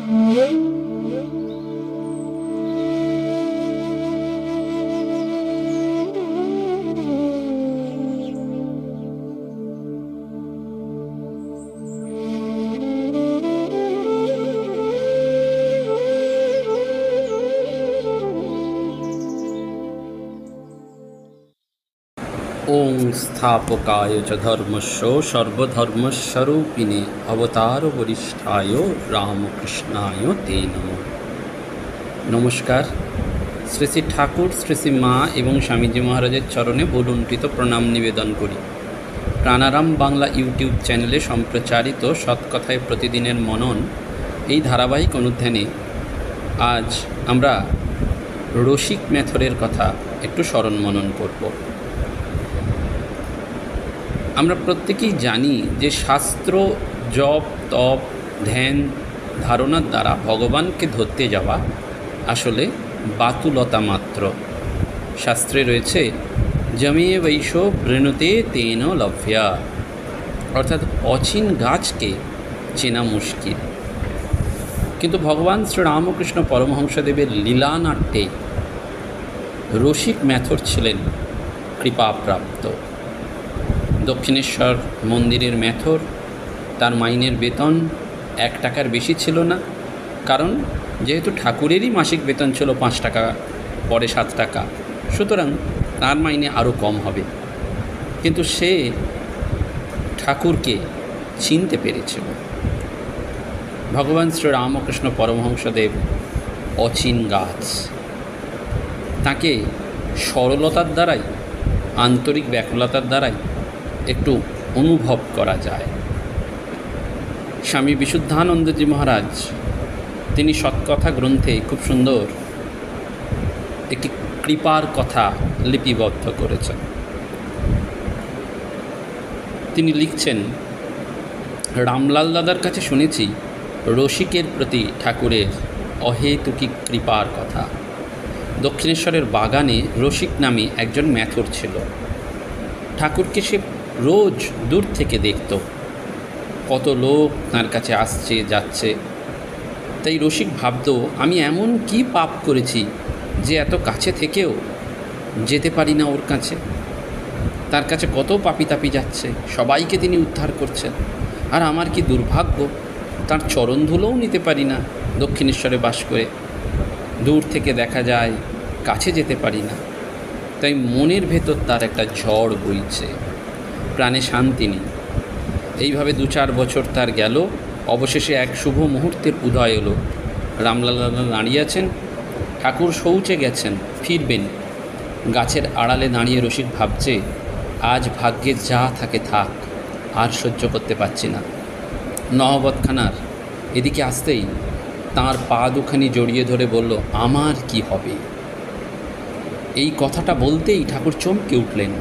ओं स्थापकाय च धर्मस्य सर्वधर्मस्वरूपिणे अवतार वरिष्ठाय रामकृष्णाय ते नमः। नमस्कार। श्री श्री ठाकुर श्री श्री मा एवं स्वामीजी महाराजेर चरणे भूलुंठित प्रणाम निवेदन करी। प्राणाराम बांगला यूट्यूब चैनेले सम्प्रचारित सत्कथाय प्रतिदिनेर मनन এই ধারাবাহিক অনুধ্যানে আজ আমরা রসিক মেথরের কথা একটু স্মরণ মনন করব। আমরা প্রত্যেকেই জানি যে শাস্ত্র জপ তপ ধ্যান ধারণার দ্বারা ভগবানকে ধরতে যাওয়া আসলে বাতুলতা মাত্র। শাস্ত্রে রয়েছে জমিয়ে বৈশ বৃণুতে তেন লভ্যা, অর্থাৎ অচিন গাছকে চেনা মুশকিল। কিন্তু ভগবান শ্রীরামকৃষ্ণ পরমহংসদেবের লীলানাট্যে রসিক মেথর ছিলেন কৃপাপ্রাপ্ত। দক্ষিণেশ্বর মন্দিরের মেথর, তার মাইনের বেতন 1 টাকার বেশি ছিল না, কারণ যেহেতু ঠাকুরেরই মাসিক বেতন ছিল 5 টাকা, পরে 7 টাকা, সুতরাং তার মাইনে আরও কম হবে। কিন্তু সে ঠাকুরকে চিনতে পেরেছিল। ভগবান শ্রীরামকৃষ্ণ পরমহংসদেব অচিন গাছ, তাকে সরলতার দ্বারাই, আন্তরিক ব্যাকুলতার দ্বারাই একটু অনুভব করা যায়। স্বামী বিশুদ্ধানন্দজি মহারাজ তিনি সৎকথা গ্রন্থে খুব সুন্দর একটি কৃপার কথা লিপিবদ্ধ করেছেন। তিনি লিখছেন, রামলাল দাদার কাছে শুনেছি রসিকের প্রতি ঠাকুরের অহেতুকী কৃপার কথা। দক্ষিণেশ্বরের বাগানে রসিক নামে একজন মেথর ছিল। ঠাকুরকে সে রোজ দূর থেকে দেখত, কত লোক তার কাছে আসছে যাচ্ছে। তাই রসিক ভাবত, আমি এমন কি পাপ করেছি যে এত কাছে থেকেও যেতে পারি না ওর কাছে। তার কাছে কত পাপী তাপি যাচ্ছে, সবাইকে তিনি উদ্ধার করছেন, আর আমার কি দুর্ভাগ্য, তার চরণধুলোও নিতে পারি না। দক্ষিণেশ্বরে বাস করে দূর থেকে দেখা যায়, কাছে যেতে পারি না। তাই মনের ভেতর তার একটা ঝড় বইছে, প্রাণে শান্তি নেই। এইভাবে 2-4 বছর তার গেল। অবশেষে এক শুভ মুহূর্তের উদয় এলো। রামলাল দাদা দাঁড়িয়ে আছেন, ঠাকুর শৌচে গেছেন, ফিরবেন। গাছের আড়ালে দাঁড়িয়ে রসিক ভাবছে, আজ ভাগ্যে যা থাকে থাক, আর সহ্য করতে পারছি না। নহবতখানার এদিকে আসতেই তাঁর পা দুখানি জড়িয়ে ধরে বলল, আমার কি হবে। এই কথাটা বলতেই ঠাকুর চমকে উঠলেন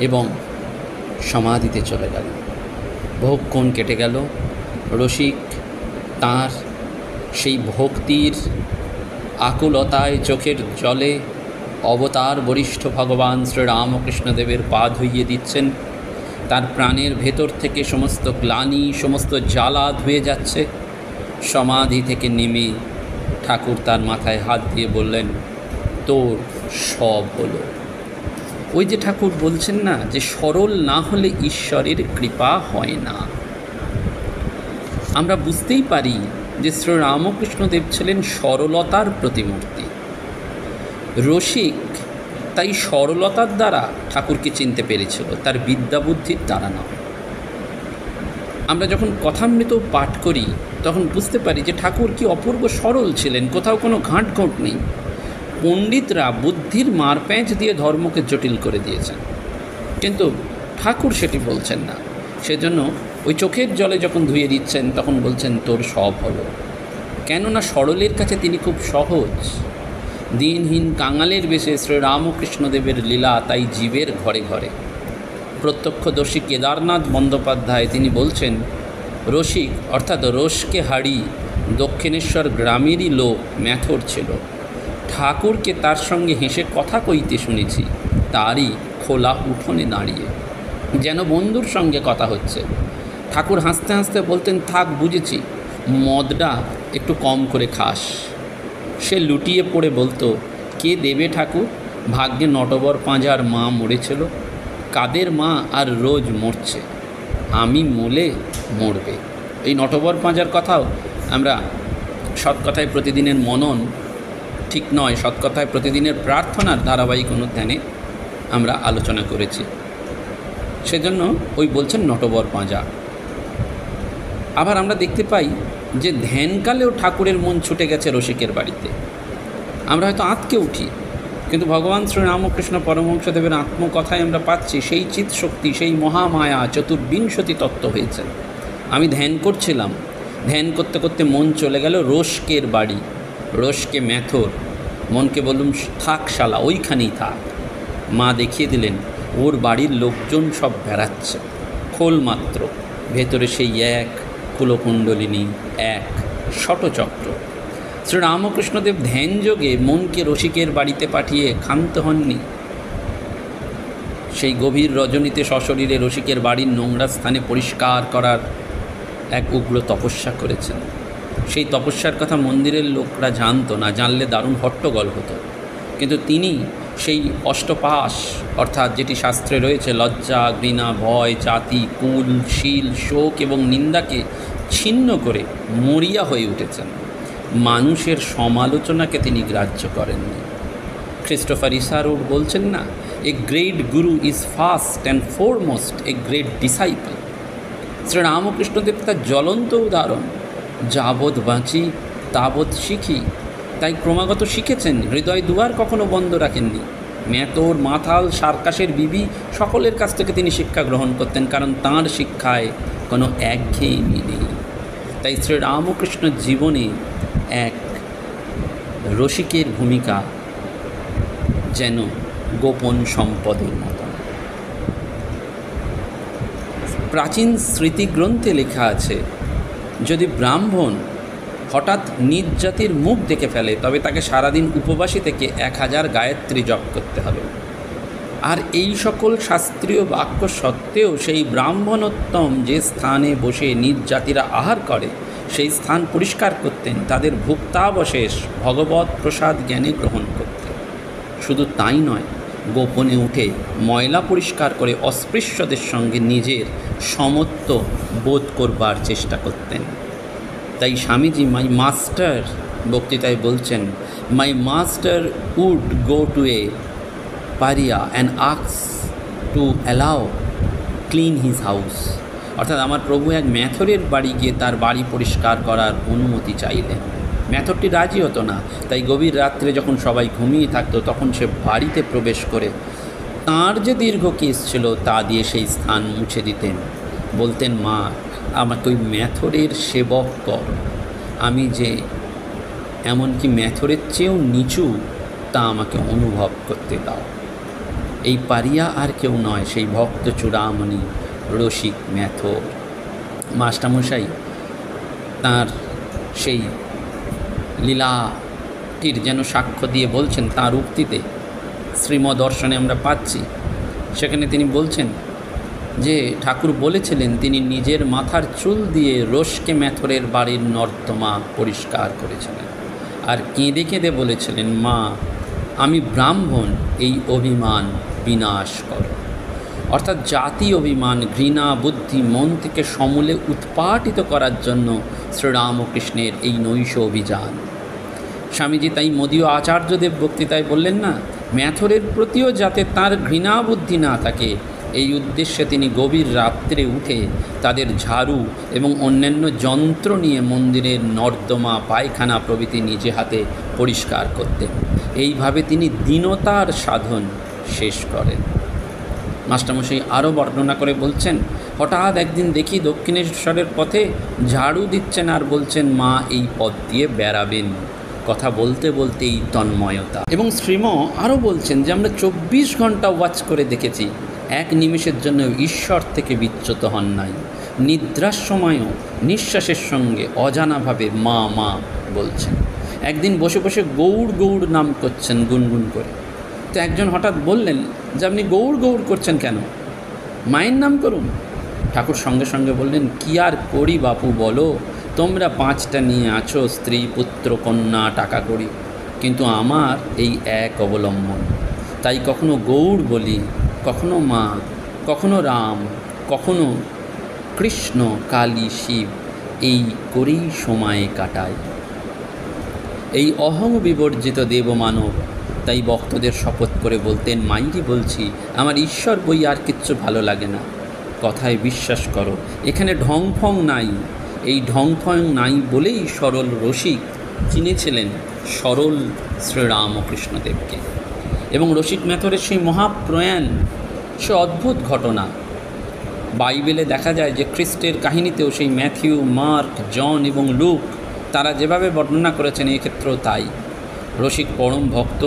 এবং সমাধিতে চলে গেল। বহুক্ষণ কেটে গেল। রসিক তাঁর সেই ভক্তির আকুলতায় চোখের জলে অবতার বরিষ্ঠ ভগবান শ্রীরামকৃষ্ণদেবের পা ধুইয়ে দিচ্ছেন। তার প্রাণের ভেতর থেকে সমস্ত গ্লানি, সমস্ত জ্বালা ধুয়ে যাচ্ছে। সমাধি থেকে নেমে ঠাকুর তার মাথায় হাত দিয়ে বললেন, তোর সব হলো। ওই যে ঠাকুর বলছেন না, যে সরল না হলে ঈশ্বরের কৃপা হয় না। আমরা বুঝতেই পারি যে শ্রীরামকৃষ্ণদেব ছিলেন সরলতার প্রতিমূর্তি। রসিক তাই সরলতার দ্বারা ঠাকুরকে চিনতে পেরেছিল, তার বিদ্যা বুদ্ধির দ্বারা নয়। আমরা যখন কথামৃত পাঠ করি তখন বুঝতে পারি যে ঠাকুর কি অপূর্ব সরল ছিলেন, কোথাও কোনো ঘাঁটঘোঁট নেই। পণ্ডিতরা বুদ্ধির মারপ্যাঁচ দিয়ে ধর্মকে জটিল করে দিয়েছেন, কিন্তু ঠাকুর সেটি বলছেন না। সেজন্য ওই চোখের জলে যখন ধুয়ে দিচ্ছেন তখন বলছেন, তোর সব হলো। কেননা সরলের কাছে তিনি খুব সহজ। দিনহীন কাঙালের বেশে শ্রীরামকৃষ্ণদেবের লীলা তাই জীবের ঘরে ঘরে। প্রত্যক্ষদর্শী কেদারনাথ বন্দ্যোপাধ্যায় তিনি বলছেন, রসিক অর্থাৎ রসকে হাড়ি দক্ষিণেশ্বর গ্রামেরই লোক মেথর ছিল। ঠাকুরকে তার সঙ্গে হেসে কথা কইতে শুনেছি, তারই খোলা উঠোনে দাঁড়িয়ে, যেন বন্ধুর সঙ্গে কথা হচ্ছে। ঠাকুর হাসতে হাসতে বলতেন, থাক বুঝেছি, মদটা একটু কম করে খাস। সে লুটিয়ে পড়ে বলতো, কে দেবে ঠাকুর, ভাগ্যে নটবর পাঁজার মা মরেছিল, কাদের মা আর রোজ মরছে, আমি মলে মরবে। এই নটবর পাঁজার কথাও আমরা সৎকথায় প্রতিদিনের মনন ঠিক নয়, সৎকথায় প্রতিদিনের প্রার্থনার ধারাবাহিক অনুধ্যানে আমরা আলোচনা করেছি। সেজন্য ওই বলছেন নটবর পাঁজা। আবার আমরা দেখতে পাই যে ধ্যানকালেও ঠাকুরের মন ছুটে গেছে রসিকের বাড়িতে। আমরা হয়তো আঁতকে উঠি, কিন্তু ভগবান শ্রীরামকৃষ্ণ পরমহংসদেবের আত্মকথায় আমরা পাচ্ছি সেই চিৎ শক্তি, সেই মহামায়া চতুর্বিংশতি তত্ত্ব হয়েছেন। আমি ধ্যান করছিলাম, ধ্যান করতে করতে মন চলে গেল রসকের বাড়ি, রসকে ম্যাথর। মনকে বললুম, থাক শালা, ওইখানেই থাক। মা দেখিয়ে দিলেন ওর বাড়ির লোকজন সব বেড়াচ্ছে, খোল মাত্র, ভেতরে সেই এক কুলকুণ্ডলিনী, এক শটচক্র। শ্রীরামকৃষ্ণদেব ধ্যানযোগে মনকে রসিকের বাড়িতে পাঠিয়ে ক্ষান্ত হননি। সেই গভীর রজনীতে সশরীরে রসিকের বাড়ির নোংরা স্থানে পরিষ্কার করার এক উগ্র তপস্যা করেছেন। সেই তপস্যার কথা মন্দিরের লোকরা জানতো না, জানলে দারুণ হট্টগোল হতো। কিন্তু তিনি সেই অষ্টপাশ, অর্থাৎ যেটি শাস্ত্রে রয়েছে, লজ্জা, ঘৃণা, ভয়, জাতি, কুল, শীল, শোক এবং নিন্দাকে ছিন্ন করে মরিয়া হয়ে উঠেছেন। মানুষের সমালোচনাকে তিনি গ্রাহ্য করেননি। ক্রিস্টোফার ইসারোড বলছেন না, a great Guru is first and foremost a great disciple. Sri Ramakrishna Dev তার জ্বলন্ত উদাহরণ। যাবৎ বাঁচি তাবৎ শিখি, তাই ক্রমাগত শিখেছেন, হৃদয় দুয়ার কখনো বন্ধ রাখেননি। মেতর, মাথাল, সার্কাসের বিবি সকলের কাছ থেকে তিনি শিক্ষা গ্রহণ করতেন, কারণ তাঁর শিক্ষায় কোনো একঘেয়েমি নেই। তাই শ্রীরামকৃষ্ণ জীবনে এক রসিকের ভূমিকা যেন গোপন সম্পদের মতো। প্রাচীন স্মৃতিগ্রন্থে লেখা আছে, যদি ব্রাহ্মণ হঠাৎ নিজ জাতির মুখ দেখে ফেলে, তবে তাকে সারাদিন উপবাসী থেকে 1000 গায়ত্রী জপ করতে হবে। আর এই সকল শাস্ত্রীয় বাক্য সত্ত্বেও সেই ব্রাহ্মণোত্তম যে স্থানে বসে নিজ জাতিরা আহার করে, সেই স্থান পরিষ্কার করতেন, তাদের ভুক্তাবশেষ ভগবৎ প্রসাদ জ্ঞানে গ্রহণ করতেন। শুধু তাই নয়, গোপনে উঠে ময়লা পরিষ্কার করে অস্পৃশ্যদের সঙ্গে নিজের সমত্ব বোধ করবার চেষ্টা করতেন। তাই স্বামীজি মাই মাস্টার বক্তৃতায় বলছেন, my master would go to a pariah and ask to allow clean his house. অর্থাৎ আমার প্রভু এক ম্যাথরের বাড়ি গিয়ে তার বাড়ি পরিষ্কার করার অনুমতি চাইলেন। ম্যাথরটি রাজি হতো না, তাই গভীর রাত্রে যখন সবাই ঘুমিয়ে থাকতো, তখন সে বাড়িতে প্রবেশ করে তাঁর যে দীর্ঘ কেস ছিল তা দিয়ে সেই স্থান মুছে দিতেন। বলতেন, মা, আমাকে ওই ম্যাথরের সেবক কর, আমি যে এমনকি ম্যাথরের চেয়েও নিচু তা আমাকে অনুভব করতে দাও। এই পারিয়া আর কেউ নয়, সেই ভক্ত চূড়ামণি রসিক ম্যাথর। মাস্টারমশাই তাঁর সেই লীলাটির যেন সাক্ষ্য দিয়ে বলছেন তাঁর উক্তিতে, শ্রীমদর্শনে আমরা পাচ্ছি। সেখানে তিনি বলছেন যে ঠাকুর বলেছিলেন তিনি নিজের মাথার চুল দিয়ে রসকে ম্যাথরের বাড়ির নর্দমা পরিষ্কার করেছিলেন, আর কেঁদে কেঁদে বলেছিলেন, মা, আমি ব্রাহ্মণ, এই অভিমান বিনাশ করো। অর্থাৎ জাতি অভিমান, ঘৃণা, বুদ্ধি মন থেকে সমূলে উৎপাটিত করার জন্য শ্রীরামকৃষ্ণের এই নৈশ অভিযান। স্বামীজি তাই মদীয় আচার্যদেব বক্তৃতায় বললেন না, ম্যাথরের প্রতিও যাতে তার ঘৃণা বুদ্ধি না থাকে, এই উদ্দেশ্যে তিনি গভীর রাত্রে উঠে তাদের ঝাড়ু এবং অন্যান্য যন্ত্র নিয়ে মন্দিরের নর্দমা, পায়খানা প্রভৃতি নিজে হাতে পরিষ্কার করতেন। এইভাবে তিনি দীনতার সাধন শেষ করেন। মাস্টারমশাই আরও বর্ণনা করে বলছেন, হঠাৎ একদিন দেখি দক্ষিণেশ্বরের পথে ঝাড়ু দিচ্ছেন আর বলছেন, মা, এই পথ দিয়ে বেড়াবেন। কথা বলতে বলতেই তন্ময়তা। এবং শ্রীম আরও বলছেন যে আমরা 24 ঘন্টা ওয়াচ করে দেখেছি, এক নিমেষের জন্য ঈশ্বর থেকে বিচ্যুত হন নাই। নিদ্রার সময়ও নিঃশ্বাসের সঙ্গে অজানাভাবে মা মা বলছেন। একদিন বসে বসে গৌড় গৌড় নাম করছেন গুনগুন করে। তো একজন হঠাৎ বললেন যে আপনি গৌড় গৌড় করছেন কেন, মায়ের নাম করুন। ঠাকুর সঙ্গে সঙ্গে বললেন, কি আর করি বাপু বলো, তোমরা 5টা নিয়ে আছো, স্ত্রী পুত্র কন্যা টাকা করি, কিন্তু আমার এই এক অবলম্বন। তাই কখনো গৌড় বলি, কখনো মা, কখনো রাম, কখনো কৃষ্ণ, কালী, শিব, এই করেই সময় কাটায়। এই অহং বিবর্জিত দেবমানব তাই ভক্তদের শপথ করে বলতেন, মাইরি বলছি, আমার ঈশ্বর বই আর কিচ্ছু ভালো লাগে না, কথায় বিশ্বাস করো, এখানে ঢংফং নাই। এই ঢংফং নাই বলেই সরল রসিক চিনেছিলেন সরল শ্রীরামকৃষ্ণদেবকে। এবং রসিক মেথরের সেই মহাপ্রয়াণ, সে অদ্ভুত ঘটনা। বাইবেলে দেখা যায় যে খ্রিস্টের কাহিনীতেও সেই ম্যাথিউ, মার্ক, জন এবং লুক তারা যেভাবে বর্ণনা করেছেন এক্ষেত্রেও তাই। রসিক পরম ভক্ত,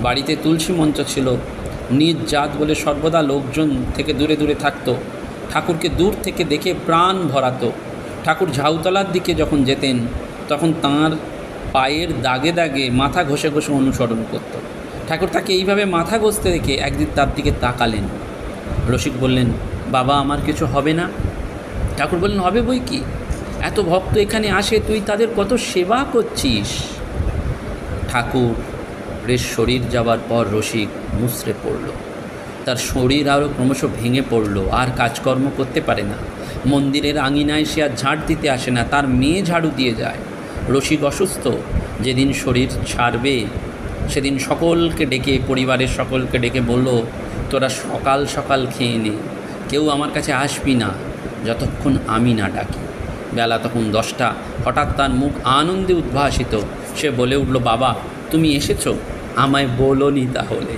বাড়িতে তুলসী মঞ্চ ছিল, নিজ জাত বলে সর্বদা লোকজন থেকে দূরে দূরে থাকতো। ঠাকুরকে দূর থেকে দেখে প্রাণ ভরাতো। ঠাকুর ঝাউতলার দিকে যখন যেতেন তখন তাঁর পায়ের দাগে দাগে মাথা ঘষে ঘষে অনুসরণ করত। ঠাকুর তাকে এইভাবে মাথা ঘষতে দেখে একদিন তার দিকে তাকালেন। রসিক বললেন, বাবা আমার কিছু হবে না? ঠাকুর বললেন, হবে বই কি, এত ভক্ত এখানে আসে, তুই তাদের কত সেবা করছিস। ঠাকুরের শরীর যাওয়ার পর রসিক মুচড়ে পড়ল। তার শরীর আরও ক্রমশ ভেঙে পড়ল, আর কাজকর্ম করতে পারে না। মন্দিরের আঙিনায় সে আর ঝাড় দিতে আসে না, তার মেয়ে ঝাড়ু দিয়ে যায়। রসিক অসুস্থ, যেদিন শরীর ছাড়বে সেদিন সকলকে ডেকে, পরিবারের সকলকে ডেকে বলল, তোরা সকাল সকাল খেয়ে নে, কেউ আমার কাছে আসবি না যতক্ষণ আমি না ডাকি। বেলা তখন 10টা। হঠাৎ তার মুখ আনন্দে উদ্ভাসিত। সে বলে উঠল, বাবা তুমি এসেছো, আমায় বলোনি তাহলে?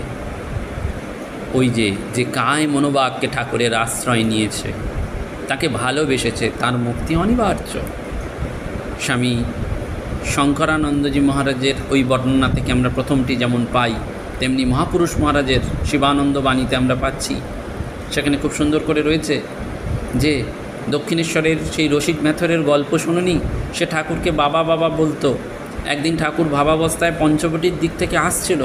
ওই যে কায় মনোবাক্যে ঠাকুরের আশ্রয় নিয়েছে, তাকে ভালোবেসেছে, তার মুক্তি অনিবার্য। স্বামী শঙ্করানন্দজি মহারাজের ওই বর্ণনা থেকে আমরা প্রথমটি যেমন পাই, তেমনি মহাপুরুষ মহারাজের শিবানন্দ বাণীতে আমরা পাচ্ছি। সেখানে খুব সুন্দর করে রয়েছে যে দক্ষিণেশ্বরের সেই রসিক মেথরের গল্প শুনুনি, সে ঠাকুরকে বাবা বাবা বলতো। একদিন ঠাকুর ভাবাবস্থায় পঞ্চবটির দিক থেকে আসছিল,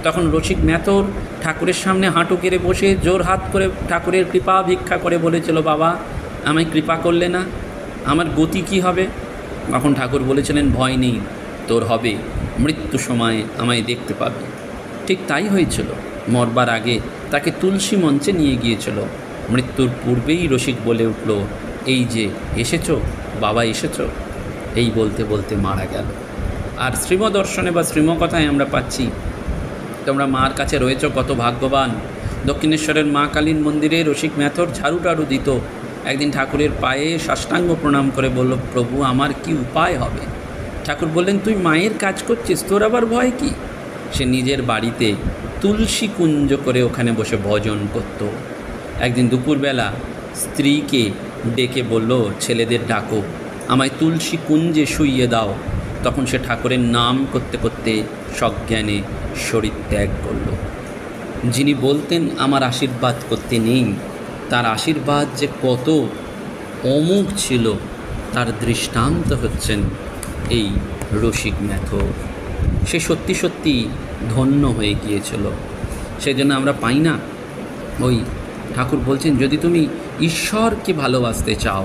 তখন রসিক মেথর ঠাকুরের সামনে হাঁটু কেড়ে বসে জোর হাত করে ঠাকুরের কৃপা ভিক্ষা করে বলেছিল, বাবা আমায় কৃপা করলে না, আমার গতি কী হবে? তখন ঠাকুর বলেছিলেন, ভয় নেই, তোর হবে, মৃত্যু সময়ে আমায় দেখতে পাবে। ঠিক তাই হয়েছিল। মরবার আগে তাকে তুলসী মঞ্চে নিয়ে গিয়েছিল। মৃত্যুর পূর্বেই রসিক বলে উঠল, এই যে এসেছো বাবা, এসেছো, এই বলতে বলতে মারা গেল। আর শ্রীমদর্শনে বা শ্রীমকথায় আমরা পাচ্ছি, তোমরা মার কাছে রয়েছো, কত ভাগ্যবান। দক্ষিণেশ্বরের মা কালীর মন্দিরে রসিক মেথর ঝাড়ু টাড়ু দিত। একদিন ঠাকুরের পায়ে সাষ্টাঙ্গ প্রণাম করে বলল, প্রভু আমার কি উপায় হবে? ঠাকুর বললেন, তুই মায়ের কাজ করছিস, তোর আবার ভয় কি? সে নিজের বাড়িতে তুলসী কুঞ্জ করে ওখানে বসে ভজন করত। একদিন দুপুরবেলা স্ত্রীকে ডেকে বলল, ছেলেদের ডাকো, আমায় তুলসী কুঞ্জে শুইয়ে দাও। তখন সে ঠাকুরের নাম করতে করতে সজ্ঞানে শরীর ত্যাগ করল। যিনি বলতেন আমার আশীর্বাদ করতে নেই, তার আশীর্বাদ যে কত অমোঘ ছিল তার দৃষ্টান্ত হচ্ছেন এই রসিক মেথর। সে সত্যি সত্যি ধন্য হয়ে গিয়েছিল। সেজন্য আমরা পাই না, ওই ঠাকুর বলছেন, যদি তুমি ঈশ্বরকে ভালোবাসতে চাও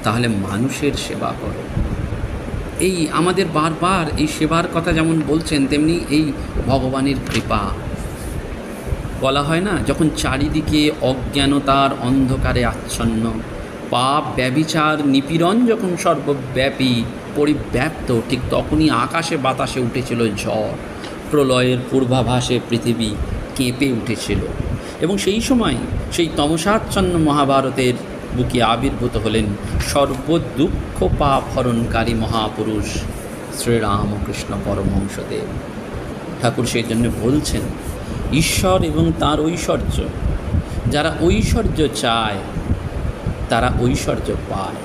তাহলে মানুষের সেবা করো। এই আমাদের বারবার এই সেবার কথা যেমন বলছেন, তেমনি এই ভগবানের কৃপা। বলা হয় না, যখন চারিদিকে অজ্ঞানতার অন্ধকারে আচ্ছন্ন, পাপ ব্যভিচার নিপীড়ন যখন সর্বব্যাপী পরিব্যাপ্ত, ঠিক তখনই আকাশে বাতাসে উঠেছিল ঝড়। প্রলয়ের পূর্বাভাসে পৃথিবী কেঁপে উঠেছিল। এবং সেই সময় সেই তমসাচ্ছন্ন মহাভারতের বুকে আবির্ভূত হলেন সর্বদুঃখ পাপ হরণকারী মহাপুরুষ শ্রীরামকৃষ্ণ পরমহংসদেব। ঠাকুর সেই জন্য বলছেন, ঈশ্বর এবং তার ঐশ্বর্য, যারা ঐশ্বর্য চায় তারা ঐশ্বর্য পায়,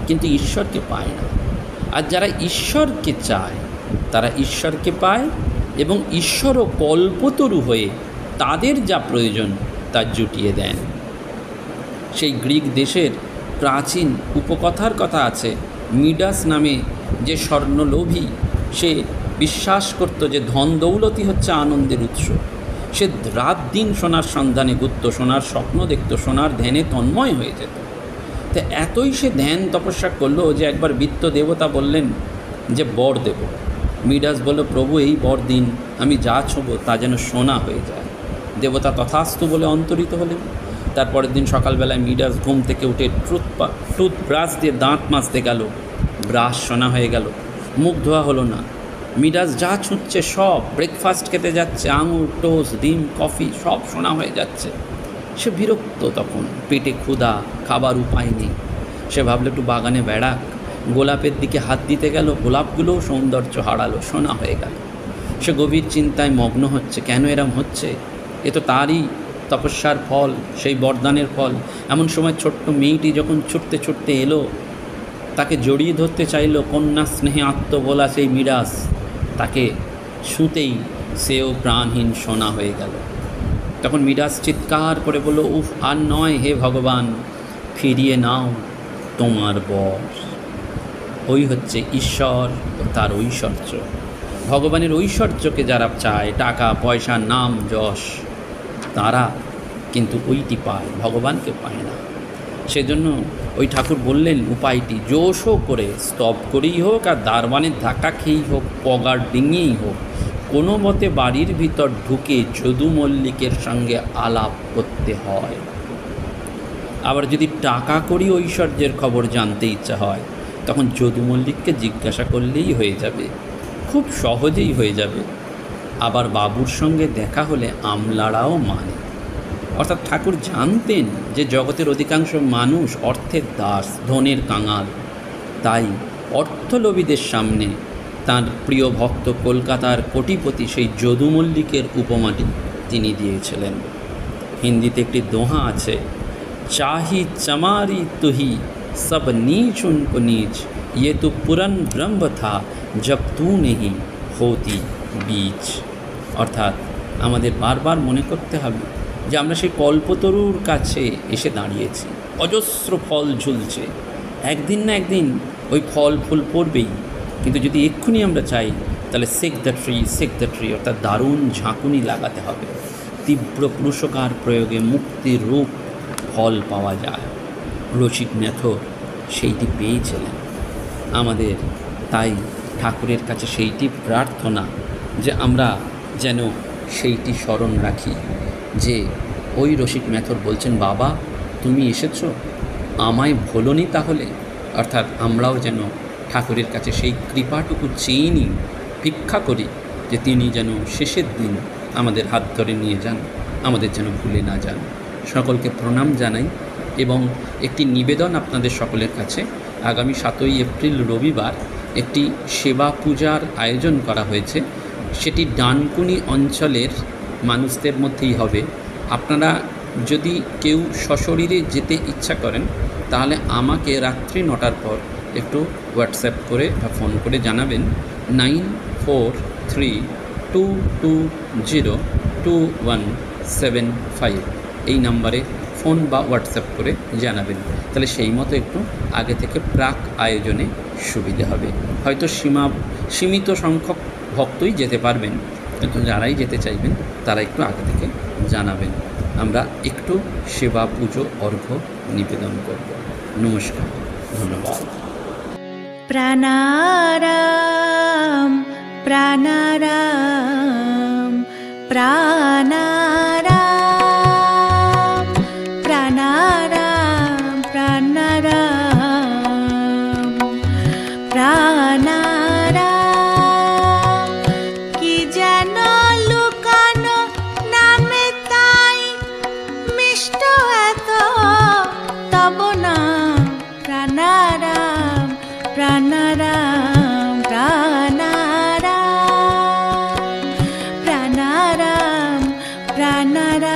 কিন্তু ঈশ্বরকে পায় না। আর যারা ঈশ্বরকে চায় তারা ঈশ্বরকে পায়, এবং ঈশ্বরও কল্পতরু হয়ে তাদের যা প্রয়োজন তা জুটিয়ে দেন। সেই গ্রিক দেশের প্রাচীন উপকথার কথা আছে, মিডাস নামে যে স্বর্ণলোভী, সে বিশ্বাস করত যে ধন দৌলতই হচ্ছে আনন্দের উৎস। সে রাত দিন সোনার সন্ধানে ঘুরত, সোনার স্বপ্ন দেখত, সোনার ধ্যানে তন্ময় হয়ে যেত। তো এতই সে ধ্যান তপস্যা করলো যে একবার বিত্ত দেবতা বললেন যে বর দেব। মিডাস বলল, প্রভু এই বর দিন, আমি যা ছোব তা যেন সোনা হয়ে যায়। দেবতা তথাস্তু বলে অন্তরিত হলেন। তারপরের দিন সকালবেলায় মিডাস ঘুম থেকে উঠে টুথব্রাশ দিয়ে দাঁত মাজতে গেল। ব্রাশ সোনা হয়ে গেল, মুখ ধোয়া হলো না। মিডাস যা ছুঁচ্ছে সব, ব্রেকফাস্ট খেতে যাচ্ছে, আঙুর, টোস্ট, ডিম, কফি সব সোনা হয়ে যাচ্ছে। সে বিরক্ত, তখন পেটে ক্ষুধা, খাবার উপায় নেই। সে ভাবলো একটু বাগানে বেড়াক। গোলাপের দিকে হাত দিতে গেল, গোলাপগুলোও সৌন্দর্য হারালো, সোনা হয়ে গেল। সে গভীর চিন্তায় মগ্ন হচ্ছে, কেন এরম হচ্ছে? এ তো তারই তপস্যার ফল, সেই বরদানের ফল। এমন সময় ছোট্ট মেয়েটি যখন ছুটতে ছুটতে এলো, তাকে জড়িয়ে ধরতে চাইল কন্যা স্নেহে আত্মবোলা সেই মিডাস, তাকে ছুঁতেই সেও প্রাণহীন সোনা হয়ে গেল। তখন মিডাস চিৎকার করে বলল, উফ, আর নয় হে ভগবান, ফিরিয়ে নাও তোমার বর। ওই হচ্ছে ঈশ্বর ও তার ঐশ্বর্য। ভগবানের ঐশ্বর্যকে যারা চায়, টাকা পয়সা নাম যশ, তারা কিন্তু ওইটি পায়, ভগবানকে পায় না। সেজন্য ওই ঠাকুর বললেন উপায়টি, জোশও করে স্তব করেই হোক আর দারবানের ধাক্কা খেয়েই হোক, পগার ডিঙিয়েই হোক, কোনো মতে বাড়ির ভিতর ঢুকে যদু মল্লিকের সঙ্গে আলাপ করতে হয়। আবার যদি টাকা করি ঐশ্বর্যের খবর জানতে ইচ্ছা হয়, তখন যদু মল্লিককে জিজ্ঞাসা করলেই হয়ে যাবে, খুব সহজেই হয়ে যাবে। আবার বাবুর সঙ্গে দেখা হলে আমলারাও মানে। অর্থাৎ ঠাকুর জানতেন যে জগতের অধিকাংশ মানুষ অর্থের দাস, ধনের কাঙাল। তাই অর্থলোভীদের সামনে তার প্রিয় ভক্ত কলকাতার কোটিপতি সেই যদু মল্লিকের উপমাটি তিনি দিয়েছিলেন। হিন্দিতে একটি দোহা আছে, চাহি চমারি তুহি সব নীচ উनको নীচ, ये तो पुरन ब्रह्म था जब तू नहीं होती बीच। অর্থাৎ আমাদের বারবার মনে করতে হবে যে আমরা সেই কল্পতরুর কাছে এসে দাঁড়িয়েছি, অজস্র ফল ঝুলছে, একদিন না একদিন ওই ফল ফুল পড়বেই। কিন্তু যদি এক্ষুনি আমরা চাই, তাহলে সেক দ্য ট্রি, অর্থাৎ দারুণ ঝাঁকুনি লাগাতে হবে। তীব্র পুরুষকার প্রয়োগে মুক্তির রূপ ফল পাওয়া যায়। রসিক মেথর সেইটি পেয়েছিলেন। আমাদের তাই ঠাকুরের কাছে সেইটি প্রার্থনা যে আমরা যেন সেইটি স্মরণ রাখি, যে ওই রসিক মেথর বলছেন, বাবা তুমি এসেছো, আমায় ভোলনি তাহলে। অর্থাৎ আমরাও যেন ঠাকুরের কাছে সেই কৃপাটুকু চেয়ে নিই, ভিক্ষা করি, যে তিনি যেন শেষের দিন আমাদের হাত ধরে নিয়ে যান, আমাদের যেন ভুলে না যান। সকলকে প্রণাম জানাই এবং একটি নিবেদন আপনাদের সকলের কাছে। আগামী 7ই এপ্রিল রবিবার একটি সেবা পূজার আয়োজন করা হয়েছে। সেটি ডানকুনি অঞ্চলের মানুষদের মধ্যেই হবে। আপনারা যদি কেউ সশরীরে যেতে ইচ্ছা করেন, তাহলে আমাকে রাত্রি 9টার পর একটু হোয়াটসঅ্যাপ করে বা ফোন করে জানাবেন 9432202175 এই নাম্বারে ফোন বা হোয়াটসঅ্যাপ করে জানাবেন। তাহলে সেই মতো একটু আগে থেকে প্রাক আয়োজনে সুবিধে হবে। হয়তো সীমিত সংখ্যক ভক্তই যেতে পারবেন, কিন্তু যারাই যেতে চাইবেন তারা একটু আগে থেকে জানাবেন। আমরা একটু সেবা পুজো অর্ঘ্য নিবেদন করব। নমস্কার, ধন্যবাদ। প্রাণারাম প্রাণারাম প্রাণারাম প্রাণারাম প্রাণারাম প্রাণারাম, কি যেন লুকানো নামে তাই মিষ্ট এত তব না। প্রাণারাম প্রাণারাম প্রাণারাম প্রাণারাম প্রাণারাম।